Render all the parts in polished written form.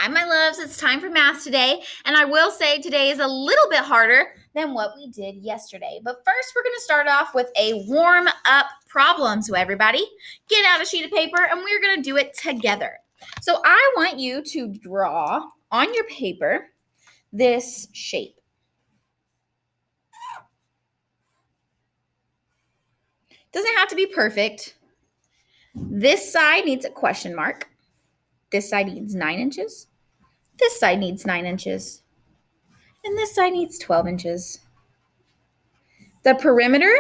Hi, my loves. It's time for math today. And I will say today is a little bit harder than what we did yesterday. But first, we're going to start off with a warm up problem. So everybody, get out a sheet of paper and we're going to do it together. So I want you to draw on your paper this shape. Doesn't have to be perfect. This side needs a question mark. This side needs 9 inches. This side needs 9 inches. And this side needs 12 inches. The perimeter,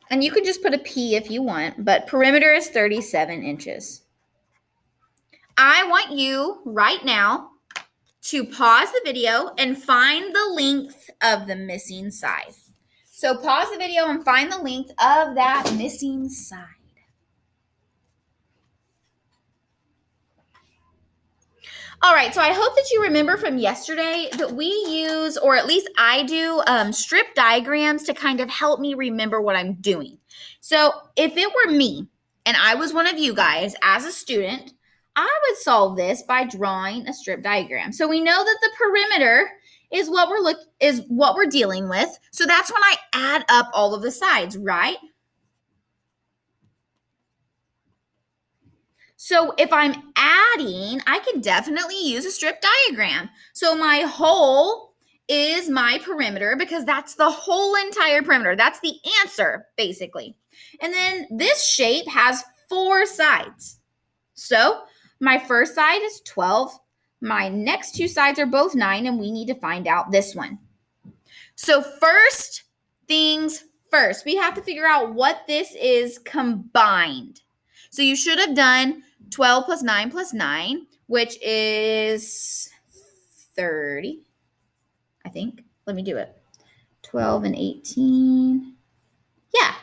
and you can just put a P if you want, but perimeter is 37 inches. I want you right now to pause the video and find the length of the missing side. So pause the video and find the length of that missing side. All right, so I hope that you remember from yesterday that we use, or at least I do, strip diagrams to kind of help me remember what I'm doing. So if it were me and I was one of you guys as a student, I would solve this by drawing a strip diagram. So we know that the perimeter is what we're dealing with. So that's when I add up all of the sides, right? So if I'm adding, I can definitely use a strip diagram. So my whole is my perimeter because that's the whole entire perimeter. That's the answer, basically. And then this shape has 4 sides. So my first side is 12. My next 2 sides are both 9, and we need to find out this one. So first things first, we have to figure out what this is combined. So you should have done 12 plus 9, which is 30, I think. Let me do it. 12 and 18. Yeah,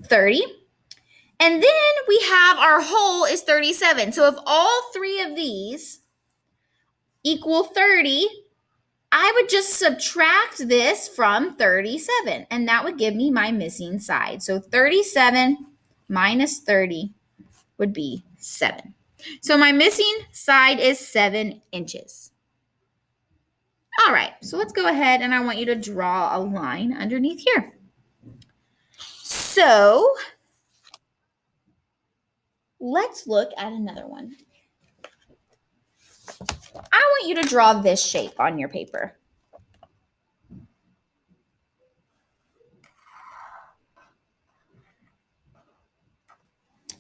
30. And then we have our whole is 37. So if all 3 of these equal 30, I would just subtract this from 37, and that would give me my missing side. So 37 minus 30 would be 7. So my missing side is 7 inches. All right, so let's go ahead and I want you to draw a line underneath here. So let's look at another one. I want you to draw this shape on your paper.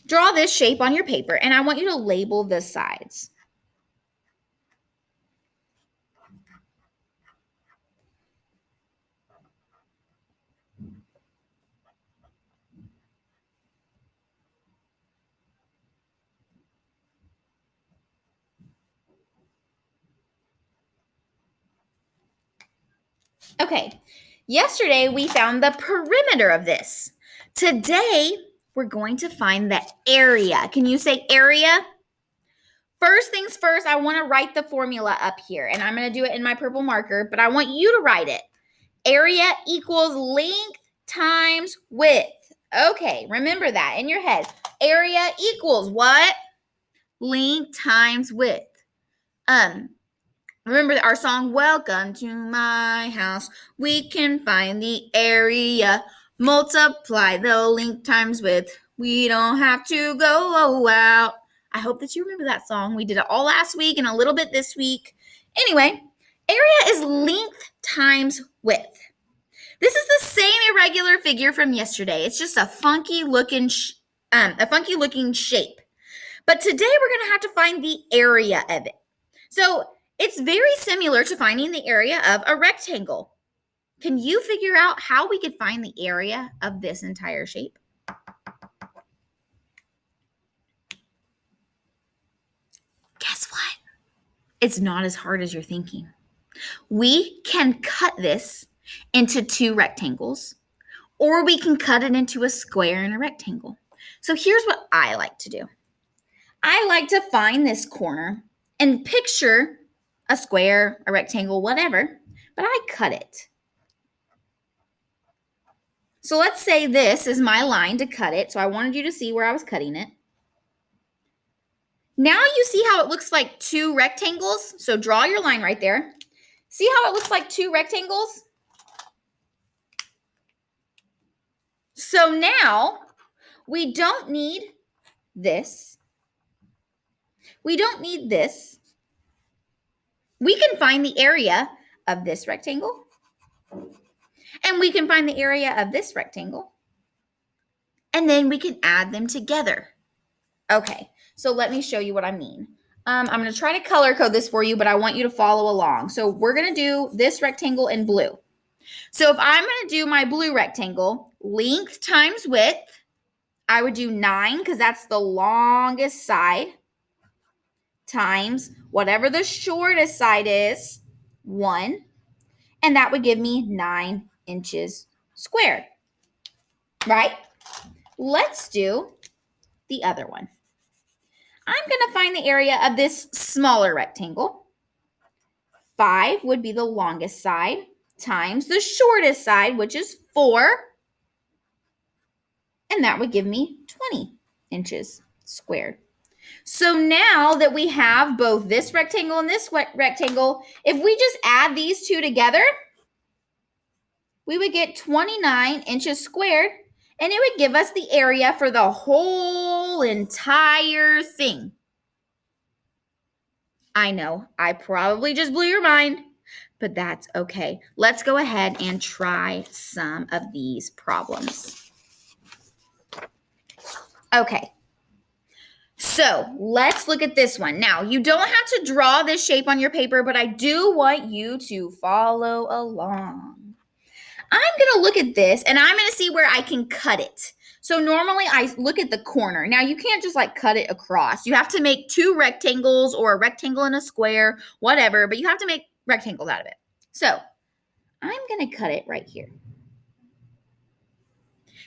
Draw this shape on your paper, and I want you to label the sides. Okay, yesterday we found the perimeter of this. Today, we're going to find the area. Can you say area? First things first, I want to write the formula up here, and I'm going to do it in my purple marker, but I want you to write it. Area equals length times width. Okay, remember that in your head. Area equals what? Length times width. Remember our song, Welcome to My House. We can find the area. Multiply the length times width. We don't have to go out. I hope that you remember that song. We did it all last week and a little bit this week. Anyway, area is length times width. This is the same irregular figure from yesterday. It's just a funky looking shape. But today we're going to have to find the area of it. So it's very similar to finding the area of a rectangle. Can you figure out how we could find the area of this entire shape? Guess what? It's not as hard as you're thinking. We can cut this into 2 rectangles, or we can cut it into a square and a rectangle. So here's what I like to do. I like to find this corner and picture a square, a rectangle, whatever, but I cut it. So let's say this is my line to cut it. So I wanted you to see where I was cutting it. Now you see how it looks like two rectangles? So draw your line right there. See how it looks like two rectangles? So now we don't need this. We don't need this. We can find the area of this rectangle. And we can find the area of this rectangle. And then we can add them together. Okay, so let me show you what I mean. I'm going to try to color code this for you, but I want you to follow along. So we're going to do this rectangle in blue. So if I'm going to do my blue rectangle, length times width, I would do 9 because that's the longest side, times whatever the shortest side is, 1. And that would give me 9 inches squared, right? Let's do the other one. I'm going to find the area of this smaller rectangle. 5 would be the longest side times the shortest side, which is 4. And that would give me 20 inches squared. So now that we have both this rectangle and this rectangle, if we just add these two together, we would get 29 inches squared, and it would give us the area for the whole entire thing. I know, I probably just blew your mind, but that's okay. Let's go ahead and try some of these problems. Okay, so let's look at this one. Now, you don't have to draw this shape on your paper, but I do want you to follow along. I'm going to look at this, and I'm going to see where I can cut it. So normally I look at the corner. Now, you can't just like cut it across. You have to make two rectangles or a rectangle and a square, whatever, but you have to make rectangles out of it. So I'm going to cut it right here.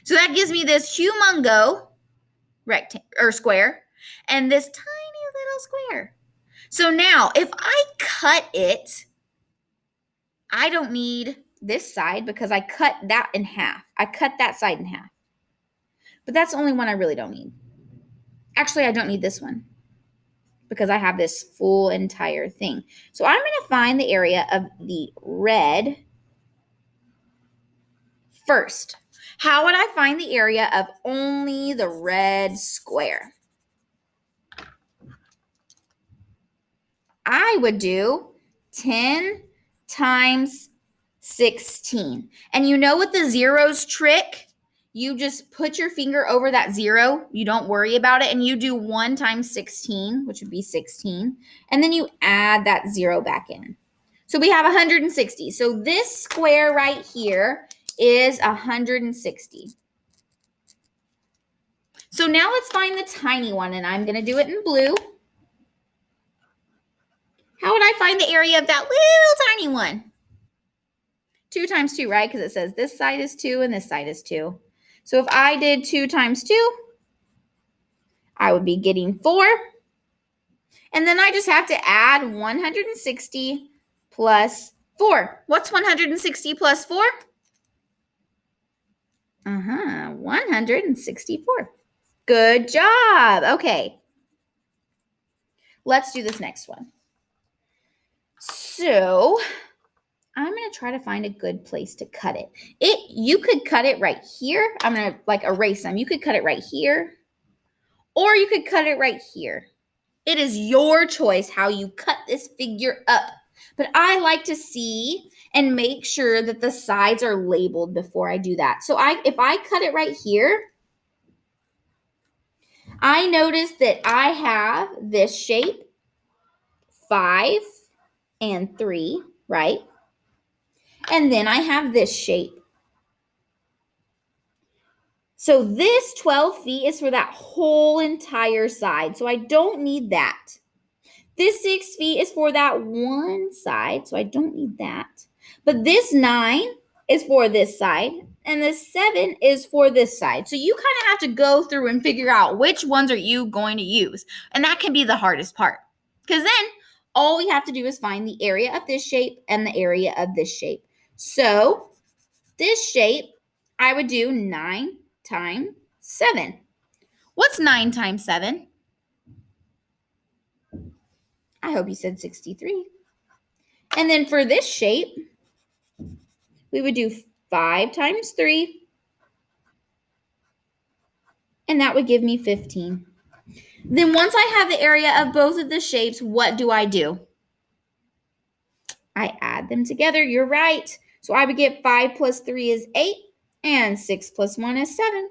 So that gives me this humongo rectangle or square and this tiny little square. So now if I cut it, I don't need this side because I cut that in half. I cut that side in half. But that's the only one I really don't need. Actually, I don't need this one because I have this full entire thing. So I'm going to find the area of the red first. How would I find the area of only the red square? I would do 10 times 16. And you know what the zeros trick? You just put your finger over that 0. You don't worry about it. And you do 1 times 16, which would be 16. And then you add that 0 back in. So we have 160. So this square right here is 160. So now let's find the tiny one. And I'm going to do it in blue. How would I find the area of that little tiny one? 2 times 2, right? Because it says this side is 2 and this side is 2. So if I did 2 times 2, I would be getting 4. And then I just have to add 160 plus 4. What's 160 plus 4? 164. Good job. Okay. Let's do this next one. So I'm going to try to find a good place to cut it. You could cut it right here. I'm going to like erase them. You could cut it right here, or you could cut it right here. It is your choice how you cut this figure up. But I like to see and make sure that the sides are labeled before I do that. So if I cut it right here, I notice that I have this shape, 5 and 3, right? And then I have this shape. So this 12 feet is for that whole entire side. So I don't need that. This 6 feet is for that one side. So I don't need that. But this 9 is for this side. And this 7 is for this side. So you kind of have to go through and figure out which ones are you going to use. And that can be the hardest part. Because then all we have to do is find the area of this shape and the area of this shape. So this shape, I would do 9 times 7. What's 9 times 7? I hope you said 63. And then for this shape, we would do 5 times 3, and that would give me 15. Then once I have the area of both of the shapes, what do? I add them together. You're right. So I would get 5 plus 3 is 8, and 6 plus 1 is 7.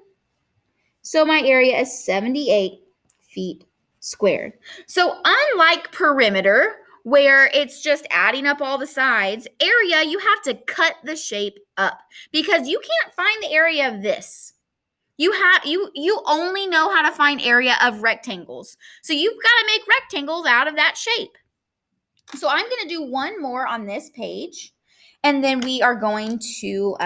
So my area is 78 feet squared. So unlike perimeter, where it's just adding up all the sides, area, you have to cut the shape up because you can't find the area of this. You only know how to find area of rectangles. So you've got to make rectangles out of that shape. So I'm going to do one more on this page, and then we are going to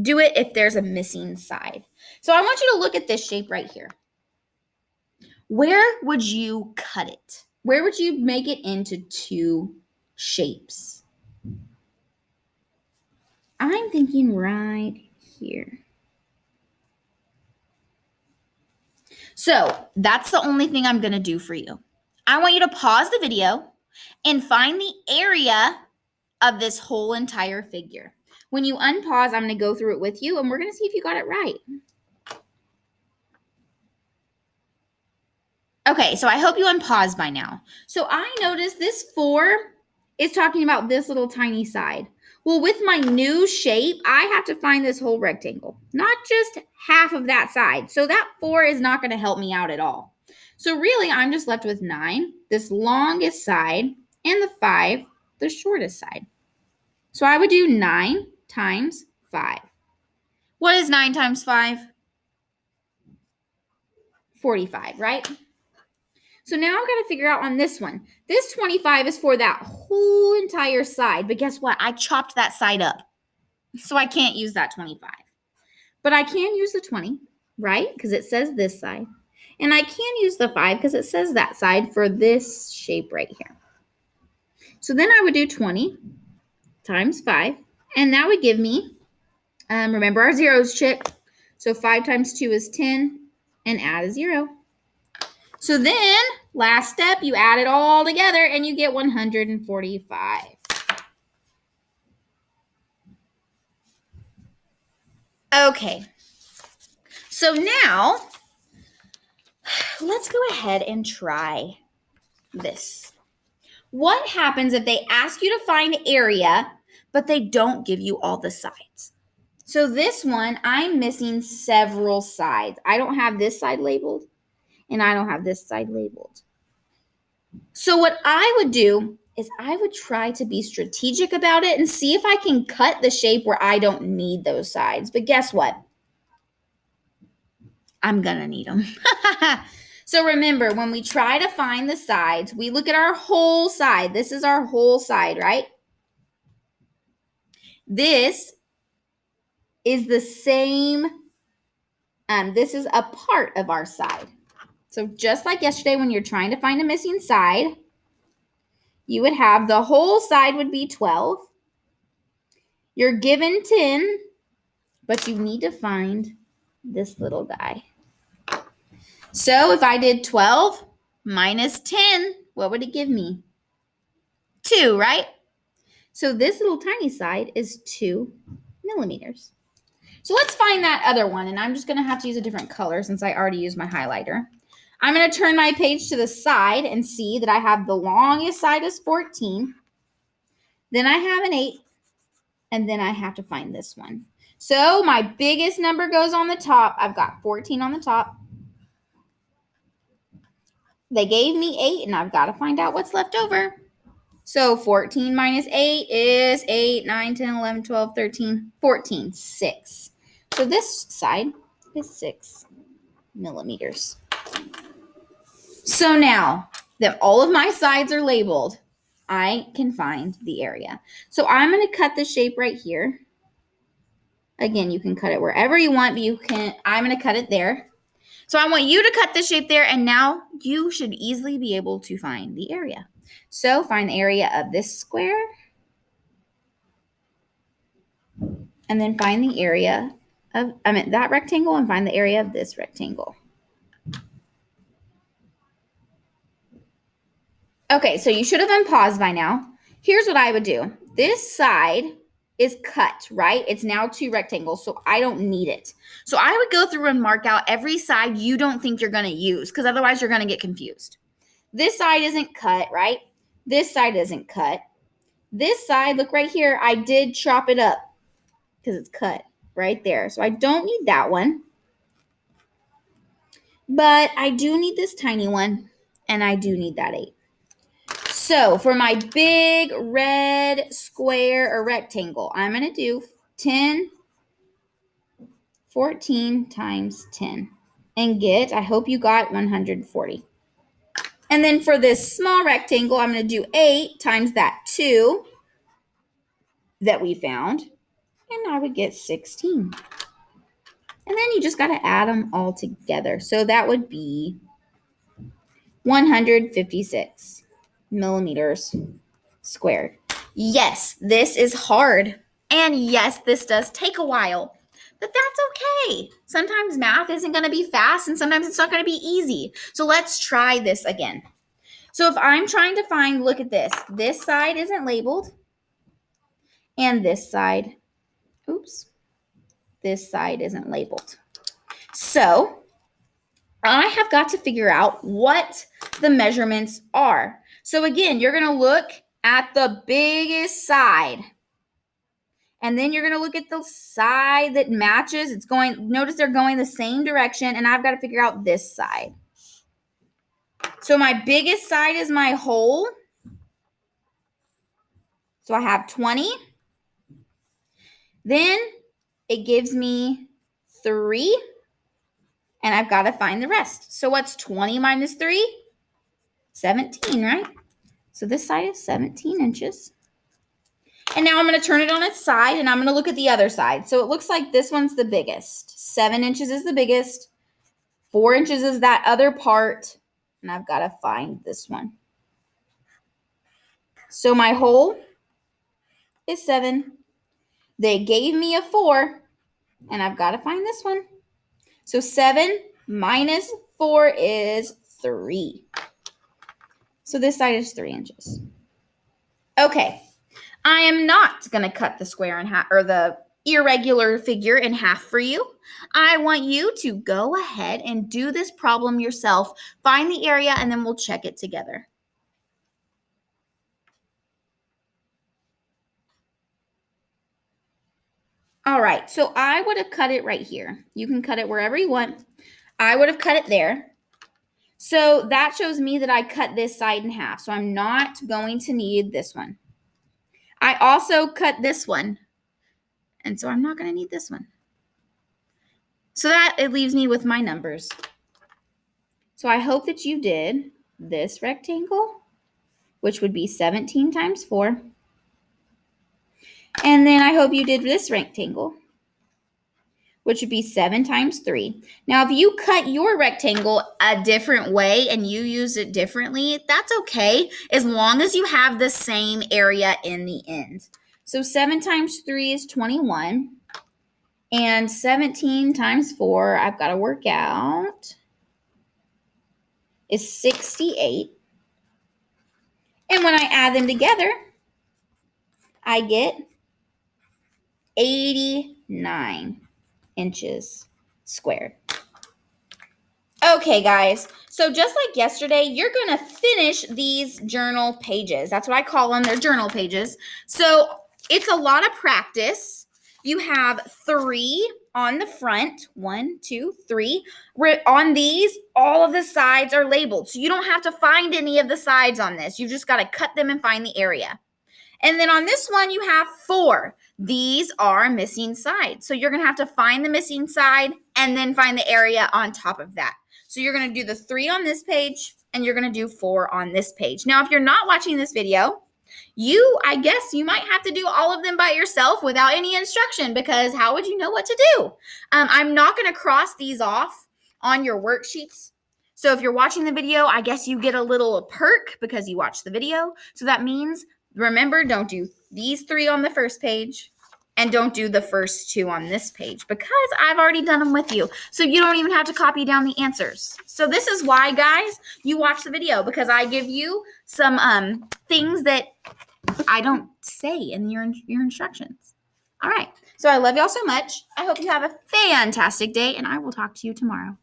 do it if there's a missing side. So I want you to look at this shape right here. Where would you cut it? Where would you make it into 2 shapes? I'm thinking right here. So that's the only thing I'm going to do for you. I want you to pause the video and find the area of this whole entire figure. When you unpause, I'm going to go through it with you, and we're going to see if you got it right. Okay, so I hope you unpaused by now. So I noticed this 4 is talking about this little tiny side. Well, with my new shape, I have to find this whole rectangle, not just half of that side. So that 4 is not going to help me out at all. So really, I'm just left with 9, this longest side, and the 5, the shortest side. So I would do 9 times 5. What is 9 times 5? 45, right? So now I've got to figure out on this one. This 25 is for that whole entire side. But guess what? I chopped that side up. So I can't use that 25. But I can use the 20, right? Because it says this side. And I can use the 5 because it says that side for this shape right here. So then I would do 20 times 5. And that would give me, remember our zeros, Chick. So 5 times 2 is 10. And add a 0. So then, last step, you add it all together and you get 145. Okay, so now, let's go ahead and try this. What happens if they ask you to find area, but they don't give you all the sides? So this one, I'm missing several sides. I don't have this side labeled. And I don't have this side labeled. So what I would do is I would try to be strategic about it and see if I can cut the shape where I don't need those sides. But guess what? I'm going to need them. So remember, when we try to find the sides, we look at our whole side. This is our whole side, right? This is the same. This is a part of our side. So just like yesterday when you're trying to find a missing side, you would have the whole side would be 12. You're given 10, but you need to find this little guy. So if I did 12 minus 10, what would it give me? 2, right? So this little tiny side is 2 millimeters. So let's find that other one, and I'm just going to have to use a different color since I already used my highlighter. I'm going to turn my page to the side and see that I have the longest side is 14. Then I have an 8, and then I have to find this one. So my biggest number goes on the top. I've got 14 on the top. They gave me 8, and I've got to find out what's left over. So 14 minus 8 is 8, 9, 10, 11, 12, 13, 14, 6. So this side is 6 millimeters. So now that all of my sides are labeled, I can find the area. So I'm going to cut the shape right here. Again, you can cut it wherever you want, but I'm going to cut it there. So I want you to cut the shape there, and now you should easily be able to find the area. So find the area of this square, and then find the area of, that rectangle, and find the area of this rectangle. Okay, so you should have unpaused by now. Here's what I would do. This side is cut, right? It's now 2 rectangles, so I don't need it. So I would go through and mark out every side you don't think you're going to use, because otherwise you're going to get confused. This side isn't cut, right? This side isn't cut. This side, look right here, I did chop it up because it's cut right there. So I don't need that one. But I do need this tiny one, and I do need that 8. So for my big red square or rectangle, I'm going to do 10, 14 times 10 and get, I hope you got 140. And then for this small rectangle, I'm going to do 8 times that 2 that we found, and I would get 16. And then you just got to add them all together. So that would be 156 millimeters squared. Yes, this is hard. And yes, this does take a while. But that's okay. Sometimes math isn't going to be fast and sometimes it's not going to be easy. So let's try this again. So if I'm trying to find, look at this. This side isn't labeled. And this side, this side isn't labeled. So I have got to figure out what the measurements are. So again, you're going to look at the biggest side. And then you're going to look at the side that matches. It's going, notice they're going the same direction, and I've got to figure out this side. So my biggest side is my whole. So I have 20. Then it gives me 3. And I've got to find the rest. So what's 20 minus 3? 17, right? So this side is 17 inches. And now I'm going to turn it on its side, and I'm going to look at the other side. So it looks like this one's the biggest. 7 inches is the biggest. 4 inches is that other part. And I've got to find this one. So my whole is 7. They gave me a 4, and I've got to find this one. So 7 minus 4 is 3. So this side is 3 inches. Okay, I am not going to cut the square in half, or the irregular figure in half for you. I want you to go ahead and do this problem yourself. Find the area, and then we'll check it together. All right, so I would have cut it right here. You can cut it wherever you want. I would have cut it there. So that shows me that I cut this side in half. So I'm not going to need this one. I also cut this one. And so I'm not going to need this one. So that it leaves me with my numbers. So I hope that you did this rectangle, which would be 17 times 4. And then I hope you did this rectangle, which would be 7 times 3. Now, if you cut your rectangle a different way and you use it differently, that's okay, as long as you have the same area in the end. So 7 times 3 is 21. And 17 times 4, I've got to work out, is 68. And when I add them together, I get 89 inches squared. Okay, guys, so just like yesterday, you're going to finish these journal pages. That's what I call them. They're journal pages. So it's a lot of practice. You have 3 on the front. 1, 2, 3. On these, all of the sides are labeled. So you don't have to find any of the sides on this. You just got to cut them and find the area. And then on this one, you have 4. These are missing sides. So you're going to have to find the missing side and then find the area on top of that. So you're going to do the 3 on this page and you're going to do 4 on this page. Now, if you're not watching this video, I guess you might have to do all of them by yourself without any instruction, because how would you know what to do? I'm not going to cross these off on your worksheets. So if you're watching the video, I guess you get a little perk because you watched the video. So that means, remember, don't do these 3 on the first page And don't do the first two on this page because I've already done them with you. So you don't even have to copy down the answers. So this is why, guys, you watch the video, because I give you some things that I don't say in your instructions. All right. So I love y'all so much. I hope you have a fantastic day, and I will talk to you tomorrow.